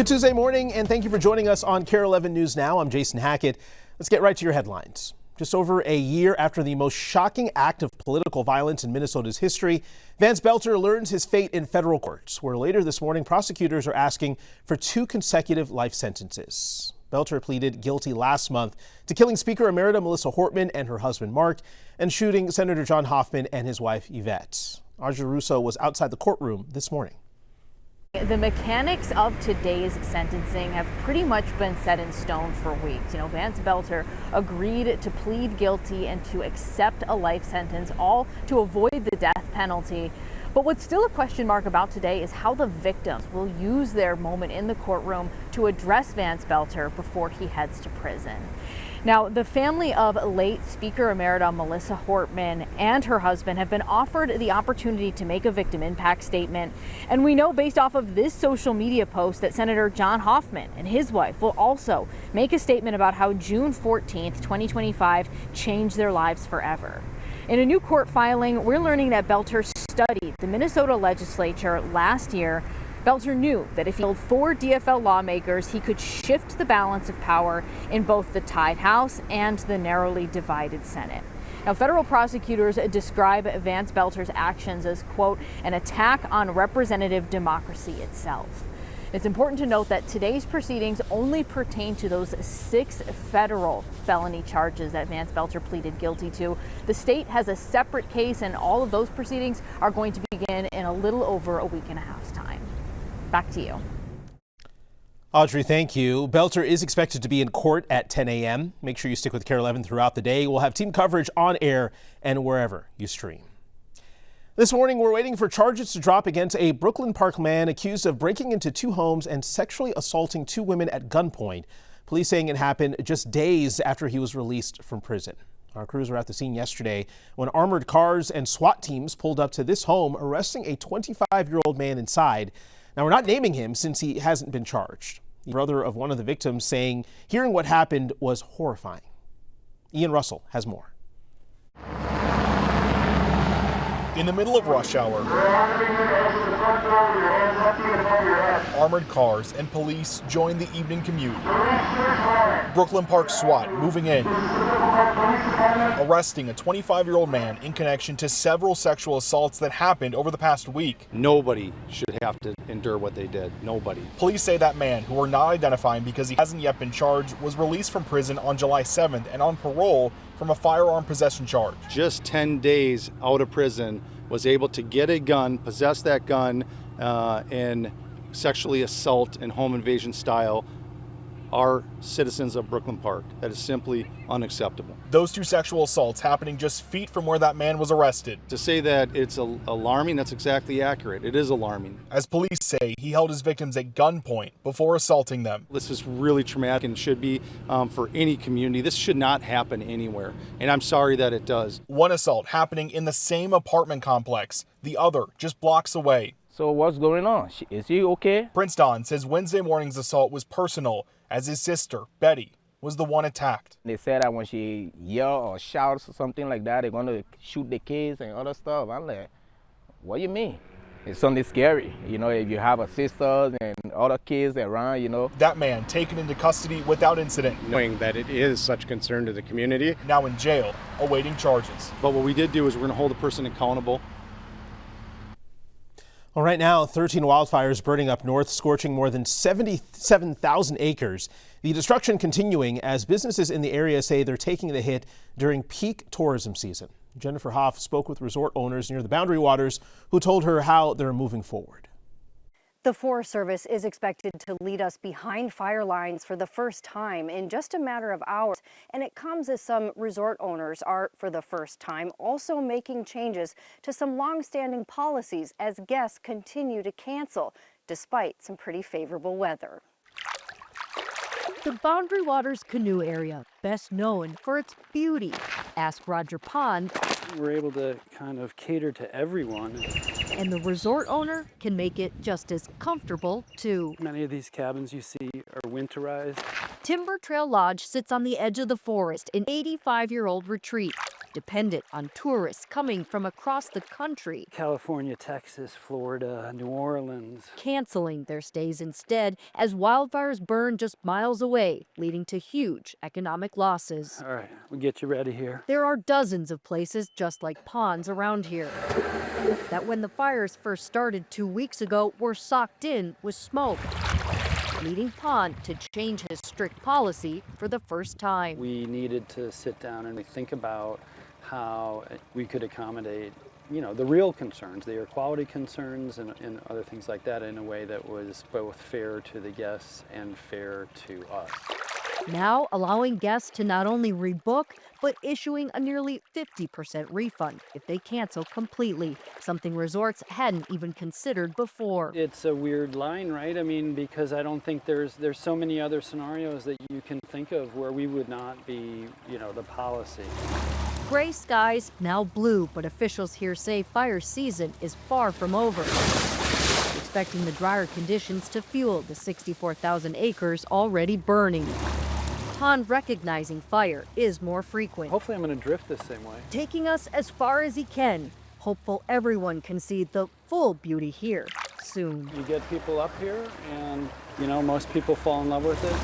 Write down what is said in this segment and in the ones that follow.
Good Tuesday morning, and thank you for joining us on KARE 11 News Now. I'm Jason Hackett. Let's get right to your headlines. Just over a year after the most shocking act of political violence in Minnesota's history, Vance Belter learns his fate in federal courts, where later this morning prosecutors are asking for 2 consecutive life sentences. Belter pleaded guilty last month to killing Speaker Emerita Melissa Hortman and her husband Mark, and shooting Senator John Hoffman and his wife Yvette. Audrey Russo was outside the courtroom this morning. The mechanics of today's sentencing have pretty much been set in stone for weeks. Vance Belter agreed to plead guilty and to accept a life sentence, all to avoid the death penalty. But what's still a question mark about today is how the victims will use their moment in the courtroom to address Vance Belter before he heads to prison. Now, the family of late Speaker Emerita Melissa Hortman and her husband have been offered the opportunity to make a victim impact statement. And we know based off of this social media post that Senator John Hoffman and his wife will also make a statement about how June 14th, 2025 changed their lives forever. In a new court filing, we're learning that Belter studied the Minnesota legislature last year. Belter knew that if he killed 4 DFL lawmakers, he could shift the balance of power in both the tied House and the narrowly divided Senate. Now, federal prosecutors describe Vance Belter's actions as, quote, an attack on representative democracy itself. It's important to note that today's proceedings only pertain to those 6 federal felony charges that Vance Belter pleaded guilty to. The state has a separate case, and all of those proceedings are going to begin in a little over a week and a half's time. Back to you. Audrey, thank you. Belter is expected to be in court at 10 a.m. Make sure you stick with KARE 11 throughout the day. We'll have team coverage on air and wherever you stream. This morning, we're waiting for charges to drop against a Brooklyn Park man accused of breaking into 2 homes and sexually assaulting 2 women at gunpoint. Police saying it happened just days after he was released from prison. Our crews were at the scene yesterday when armored cars and SWAT teams pulled up to this home, arresting a 25-year-old man inside. Now, we're not naming him since he hasn't been charged. The brother of one of the victims saying hearing what happened was horrifying. Ian Russell has more. In the middle of rush hour, armored cars and police join the evening commute. Brooklyn Park SWAT moving in, arresting a 25-year-old man in connection to several sexual assaults that happened over the past week. Nobody should have to endure what they did. Nobody. Police say that man, who are not identifying because he hasn't yet been charged, was released from prison on July 7th and on parole from a firearm possession charge. Just 10 days out of prison, was able to get a gun, possess that gun, and sexually assault and home invasion style are citizens of Brooklyn Park. That is simply unacceptable. Those 2 sexual assaults happening just feet from where that man was arrested. To say that it's alarming, that's exactly accurate. It is alarming. As police say, he held his victims at gunpoint before assaulting them. This is really traumatic and should be for any community. This should not happen anywhere, and I'm sorry that it does. One assault happening in the same apartment complex, the other just blocks away. So what's going on? Is he okay? Prince Don says Wednesday morning's assault was personal, as his sister, Betty, was the one attacked. They said that when she yells or shouts or something like that, they're going to shoot the kids and other stuff. I'm like, what do you mean? It's something scary, if you have a sister and other kids around, That man taken into custody without incident. Knowing that it is such concern to the community. Now in jail, awaiting charges. But what we did do is we're going to hold the person accountable. Well, right now, 13 wildfires burning up north, scorching more than 77,000 acres. The destruction continuing as businesses in the area say they're taking the hit during peak tourism season. Jennifer Hoff spoke with resort owners near the Boundary Waters who told her how they're moving forward. The Forest Service is expected to lead us behind fire lines for the first time in just a matter of hours. And it comes as some resort owners are, for the first time, also making changes to some long-standing policies as guests continue to cancel, despite some pretty favorable weather. The Boundary Waters canoe area, best known for its beauty. Ask Roger Pond. We're able to kind of cater to everyone. And the resort owner can make it just as comfortable, too. Many of these cabins you see are winterized. Timber Trail Lodge sits on the edge of the forest, an 85-year-old retreat. dependent on tourists coming from across the country, California, Texas, Florida, New Orleans. canceling their stays instead as wildfires burn just miles away, leading to huge economic losses. All right, we'll get you ready here. There are dozens of places just like ponds around here that when the fires first started 2 weeks ago were socked in with smoke, leading Pond to change his strict policy for the first time. We needed to sit down and think about how we could accommodate, the real concerns, the air quality concerns and other things like that in a way that was both fair to the guests and fair to us. Now allowing guests to not only rebook, but issuing a nearly 50% refund if they cancel completely, something resorts hadn't even considered before. It's a weird line, right? I mean, because I don't think there's so many other scenarios that you can think of where we would not be, the policy. Gray skies, now blue, but officials here say fire season is far from over, expecting the drier conditions to fuel the 64,000 acres already burning. Pond recognizing fire is more frequent. Hopefully I'm going to drift the same way. Taking us as far as he can, hopeful everyone can see the full beauty here soon. You get people up here and, most people fall in love with it.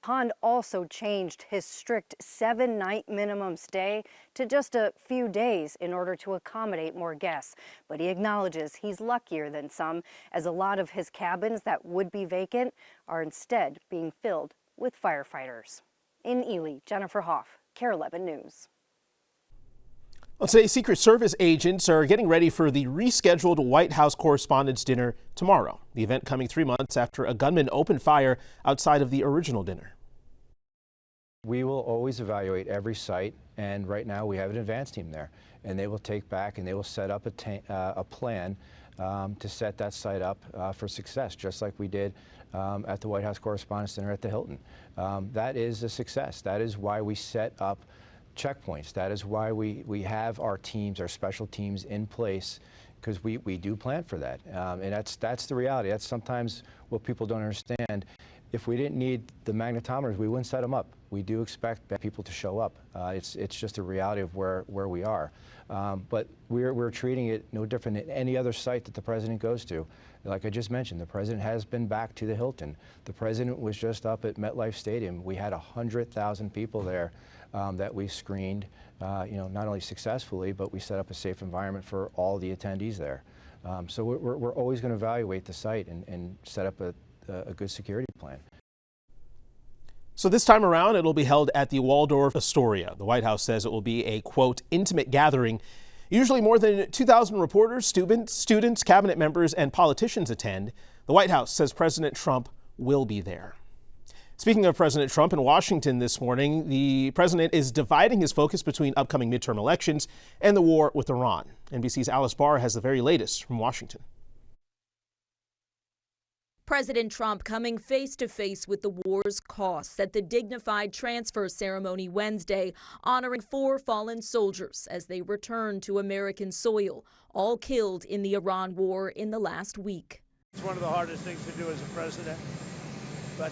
Pond also changed his strict 7-night minimum stay to just a few days in order to accommodate more guests. But he acknowledges he's luckier than some, as a lot of his cabins that would be vacant are instead being filled with firefighters. In Ely, Jennifer Hoff, KARE 11 News. Well, today, Secret Service agents are getting ready for the rescheduled White House Correspondents' dinner tomorrow. The event coming 3 months after a gunman opened fire outside of the original dinner. We will always evaluate every site, and right now we have an advance team there, and they will take back and they will set up a plan to set that site up for success, just like we did at the White House Correspondents' Dinner at the Hilton. That is a success. That is why we set up checkpoints. That is why we have our teams, our special teams in place, because we do plan for that. And that's the reality. That's sometimes what people don't understand. If we didn't need the magnetometers, we wouldn't set them up. We do expect people to show up. It's just a reality of where we are. But we're treating it no different than any other site that the president goes to. Like I just mentioned, the president has been back to the Hilton. The president was just up at MetLife Stadium. We had 100,000 people there that we screened, not only successfully, but we set up a safe environment for all the attendees there. So we're always going to evaluate the site and set up a good security plan. So this time around, it'll be held at the Waldorf Astoria. The White House says it will be a, quote, intimate gathering. Usually more than 2,000 reporters, students, cabinet members, and politicians attend. The White House says President Trump will be there. Speaking of President Trump, in Washington this morning, the president is dividing his focus between upcoming midterm elections and the war with Iran. NBC's Alice Barr has the very latest from Washington. President Trump coming face-to-face with the war's costs at the dignified transfer ceremony Wednesday, honoring 4 fallen soldiers as they return to American soil, all killed in the Iran war in the last week. It's one of the hardest things to do as a president, but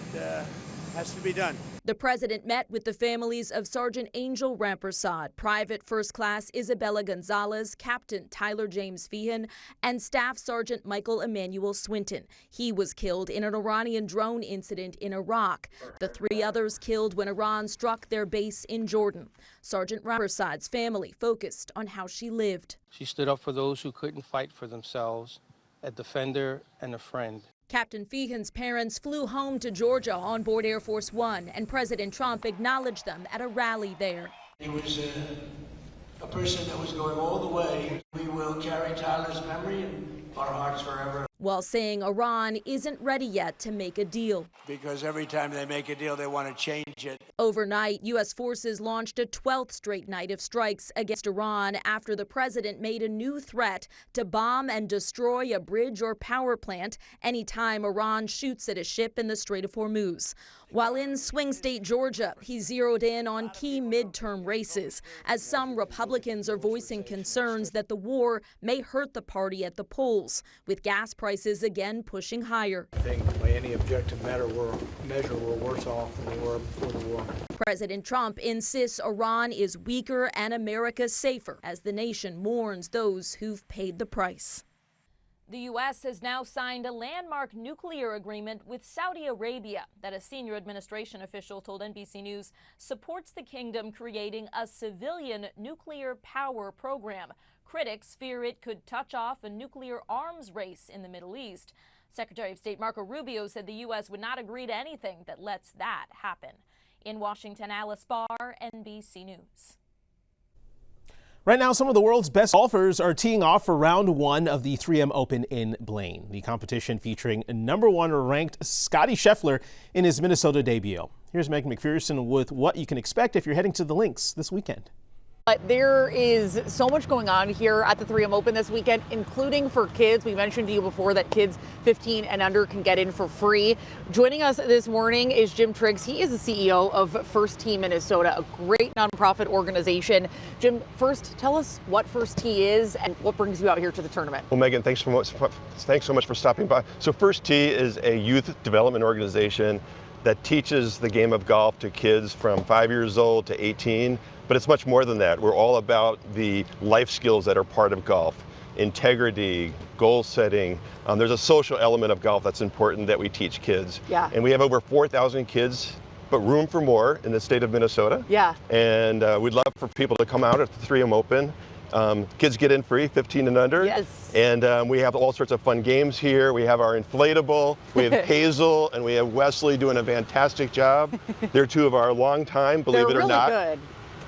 has to be done. The president met with the families of Sergeant Angel Rampersad, Private First Class Isabella Gonzalez, Captain Tyler James Feehan, and Staff Sergeant Michael Emmanuel Swinton. He was killed in an Iranian drone incident in Iraq. The 3 others killed when Iran struck their base in Jordan. Sergeant Rampersad's family focused on how she lived. She stood up for those who couldn't fight for themselves, a defender and a friend. Captain Feehan's parents flew home to Georgia on board Air Force One, and President Trump acknowledged them at a rally there. He was a person that was going all the way. We will carry Tyler's memory in our hearts forever. While saying Iran isn't ready yet to make a deal. Because every time they make a deal, they want to change it. Overnight, U.S. forces launched a 12th straight night of strikes against Iran after the president made a new threat to bomb and destroy a bridge or power plant anytime Iran shoots at a ship in the Strait of Hormuz. While in swing state Georgia, he zeroed in on key midterm races, as some Republicans are voicing concerns that the war may hurt the party at the polls, with gas prices prices again pushing higher. I think by any objective measure, we're worse off than we were before the war. President Trump insists Iran is weaker and America safer as the nation mourns those who've paid the price. The U.S. has now signed a landmark nuclear agreement with Saudi Arabia that a senior administration official told NBC News supports the kingdom creating a civilian nuclear power program. Critics fear it could touch off a nuclear arms race in the Middle East. Secretary of State Marco Rubio said the U.S. would not agree to anything that lets that happen. In Washington, Alice Barr, NBC News. Right now, some of the world's best golfers are teeing off for round 1 of the 3M Open in Blaine. The competition featuring #1 ranked Scottie Scheffler in his Minnesota debut. Here's Megan McPherson with what you can expect if you're heading to the links this weekend. There is so much going on here at the 3M Open this weekend, including for kids. We mentioned to you before that kids 15 and under can get in for free. Joining us this morning is Jim Triggs. He is the CEO of First Tee Minnesota, a great nonprofit organization. Jim, first, tell us what First Tee is and what brings you out here to the tournament. Well, Megan, thanks so much for stopping by. So First Tee is a youth development organization that teaches the game of golf to kids from 5 years old to 18. But it's much more than that. We're all about the life skills that are part of golf. Integrity, goal setting. There's a social element of golf that's important that we teach kids. Yeah. And we have over 4,000 kids, but room for more in the state of Minnesota. Yeah. And we'd love for people to come out at the 3M Open. Kids get in free, 15 and under. Yes. And we have all sorts of fun games here. We have our inflatable, we have Hazel, and we have Wesley doing a fantastic job. They're two of our long time, believe it or not. They're really good.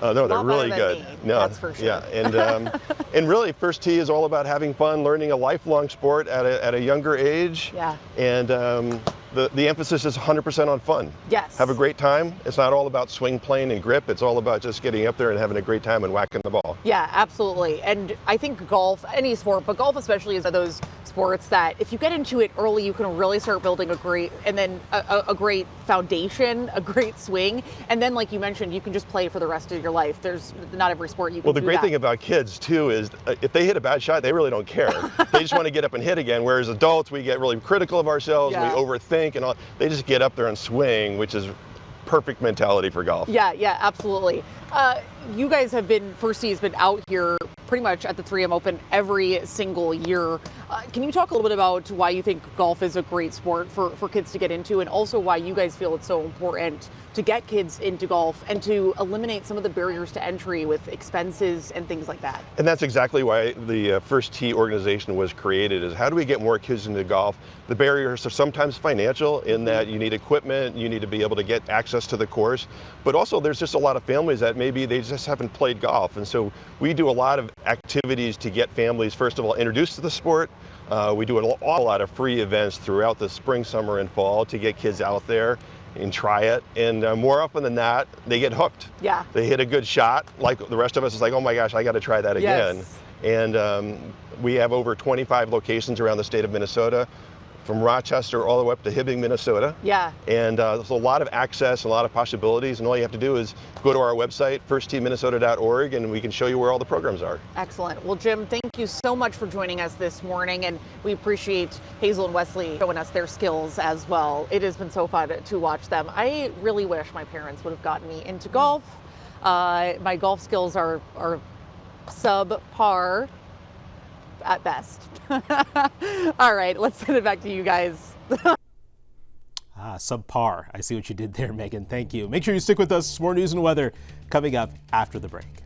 No, they're really good. No, that's for sure. Yeah, and really, First Tee is all about having fun, learning a lifelong sport at a younger age. Yeah. And the emphasis is 100% on fun. Yes. Have a great time. It's not all about swing plane and grip. It's all about just getting up there and having a great time and whacking the ball. Yeah, absolutely. And I think golf, any sport, but golf especially, is those sports that if you get into it early, you can really start building a great foundation, a great swing. And then, like you mentioned, you can just play for the rest of your life. There's not every sport you can do. Well, the great thing about kids too is if they hit a bad shot, they really don't care. They just want to get up and hit again. Whereas adults, we get really critical of ourselves, Yeah. we overthink and all. They just get up there and swing, which is perfect mentality for golf. Yeah, absolutely. You guys have been, First Tee has been out here pretty much at the 3M Open every single year. Can you talk a little bit about why you think golf is a great sport for kids to get into, and also why you guys feel it's so important to get kids into golf and to eliminate some of the barriers to entry with expenses and things like that? And that's exactly why the First Tee organization was created, is how do we get more kids into golf? The barriers are sometimes financial in that you need equipment, you need to be able to get access to the course, but also there's just a lot of families that maybe they just haven't played golf. And so we do a lot of activities to get families, first of all, introduced to the sport. We do a lot of free events throughout the spring, summer, and fall to get kids out there and try it. And more often than not, they get hooked. Yeah. They hit a good shot. Like the rest of us, is like, oh my gosh, I got to try that again. Yes. And we have over 25 locations around the state of Minnesota, from Rochester all the way up to Hibbing, Minnesota. Yeah. And there's a lot of access, a lot of possibilities, and all you have to do is go to our website, firstteeminnesota.org, and we can show you where all the programs are. Excellent. Well, Jim, thank you so much for joining us this morning, and we appreciate Hazel and Wesley showing us their skills as well. It has been so fun to watch them. I really wish my parents would have gotten me into golf. My golf skills are subpar at best. All right, let's send it back to you guys. Subpar. I see what you did there, Megan. Thank you. Make sure you stick with us. More news and weather coming up after the break.